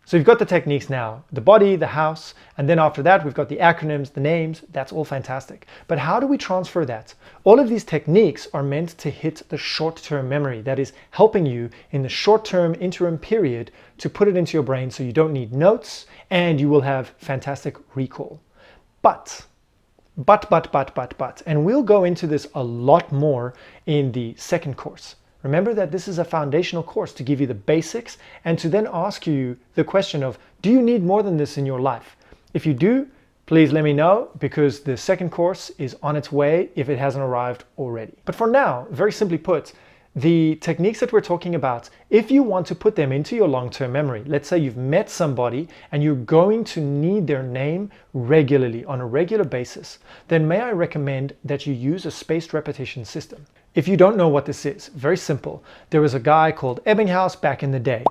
So you've got the techniques now, the body, the house, and then after that, we've got the acronyms, the names, that's all fantastic. But how do we transfer that? All of these techniques are meant to hit the short-term memory, that is helping you in the short-term interim period to put it into your brain so you don't need notes and you will have fantastic recall. But, and we'll go into this a lot more in the second course. Remember that this is a foundational course to give you the basics and to then ask you the question of, do you need more than this in your life? If you do, please let me know, because the second course is on its way if it hasn't arrived already. But for now, very simply put, the techniques that we're talking about, if you want to put them into your long-term memory, let's say you've met somebody and you're going to need their name regularly on a regular basis, then may I recommend that you use a spaced repetition system. If you don't know what this is, very simple. There was a guy called Ebbinghaus back in the day.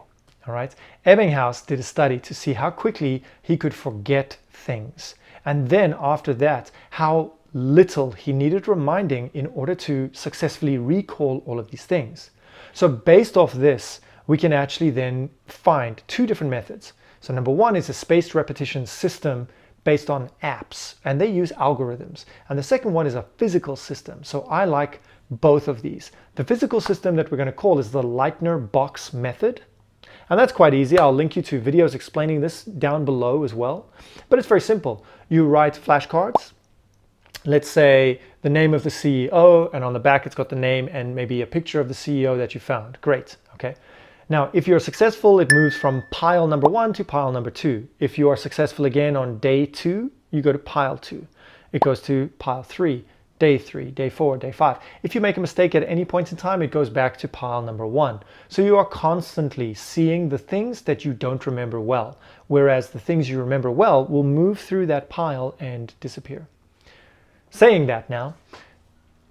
All right. Ebbinghaus did a study to see how quickly he could forget things. And then after that, how little he needed reminding in order to successfully recall all of these things. So based off this, we can actually then find two different methods. So number one is a spaced repetition system based on apps, and they use algorithms. And the second one is a physical system. So I like both of these. The physical system that we're going to call is the Leitner box method. And that's quite easy. I'll link you to videos explaining this down below as well. But it's very simple. You write flashcards. Let's say the name of the CEO, and on the back it's got the name and maybe a picture of the CEO that you found. Great. Okay. Now, if you're successful, it moves from pile number 1 to pile number 2. If you are successful again on day 2, you go to pile 2. It goes to pile 3. Day 3, day 4, day 5. If you make a mistake at any point in time, it goes back to pile number 1. So you are constantly seeing the things that you don't remember well, whereas the things you remember well will move through that pile and disappear. Saying that now,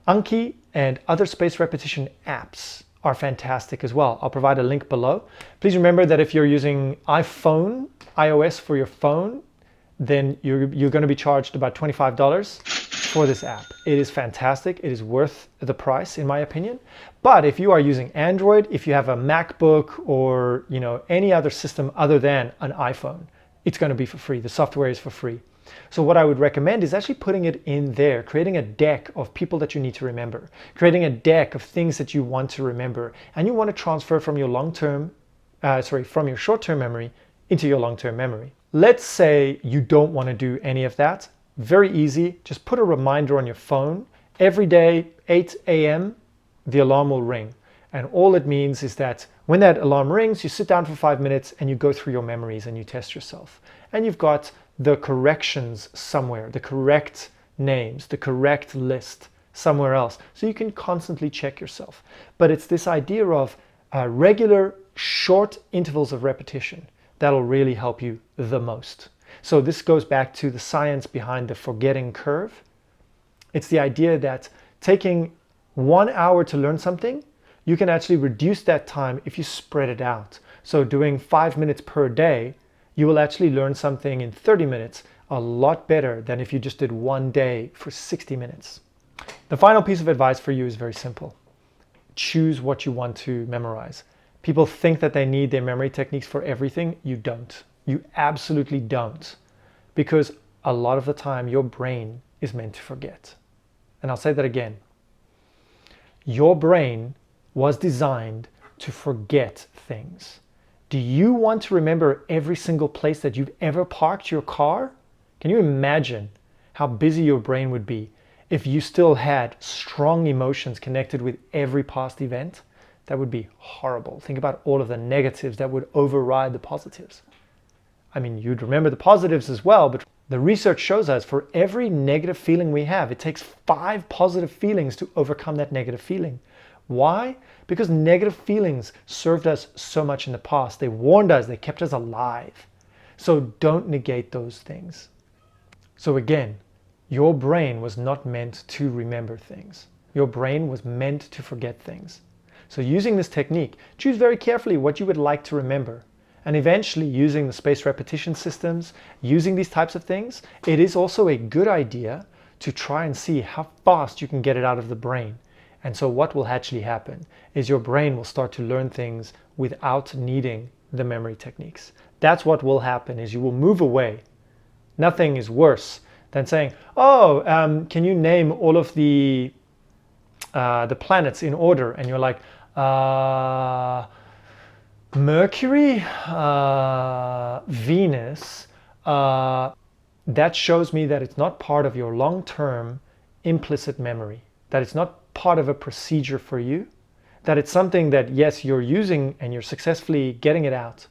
Anki and other spaced repetition apps are fantastic as well. I'll provide a link below. Please remember that if you're using iOS for your phone, then you're going to be charged about $25 for this app. It is fantastic. It is worth the price, in my opinion. But if you are using Android, if you have a MacBook or any other system other than an iPhone, it's going to be for free. The software is for free. So what I would recommend is actually putting it in there, creating a deck of people that you need to remember, creating a deck of things that you want to remember, and you want to transfer from your from your short-term memory into your long-term memory. Let's say you don't want to do any of that. Very easy. Just put a reminder on your phone. Every day, 8 a.m., the alarm will ring. And all it means is that when that alarm rings, you sit down for 5 minutes and you go through your memories and you test yourself. And you've got the corrections somewhere, the correct names, the correct list somewhere else. So you can constantly check yourself. But it's this idea of regular, short intervals of repetition that'll really help you the most. So this goes back to the science behind the forgetting curve. It's the idea that taking 1 hour to learn something, you can actually reduce that time if you spread it out. So doing 5 minutes per day, you will actually learn something in 30 minutes a lot better than if you just did one day for 60 minutes. The final piece of advice for you is very simple. Choose what you want to memorize. People think that they need their memory techniques for everything. You don't. You absolutely don't. Because a lot of the time your brain is meant to forget. And I'll say that again. Your brain was designed to forget things. Do you want to remember every single place that you've ever parked your car? Can you imagine how busy your brain would be if you still had strong emotions connected with every past event? That would be horrible. Think about all of the negatives that would override the positives. I mean, you'd remember the positives as well, but the research shows us for every negative feeling we have, it takes 5 positive feelings to overcome that negative feeling. Why? Because negative feelings served us so much in the past. They warned us, they kept us alive. So don't negate those things. So again, your brain was not meant to remember things. Your brain was meant to forget things. So using this technique, choose very carefully what you would like to remember. And eventually, using the spaced repetition systems, using these types of things, it is also a good idea to try and see how fast you can get it out of the brain. And so what will actually happen is your brain will start to learn things without needing the memory techniques. That's what will happen, is you will move away. Nothing is worse than saying, oh, can you name all of the planets in order? And you're like, Mercury, Venus. That shows me that it's not part of your long-term implicit memory, that it's not part of a procedure for you, that it's something that, yes, you're using and you're successfully getting it out,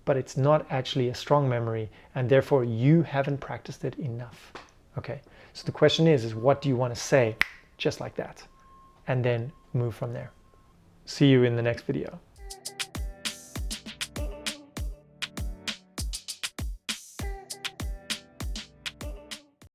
but it's not actually a strong memory, and therefore you haven't practiced it enough. Okay, so the question is what do you want to say? Just like that, and then move from there. See you in the next video.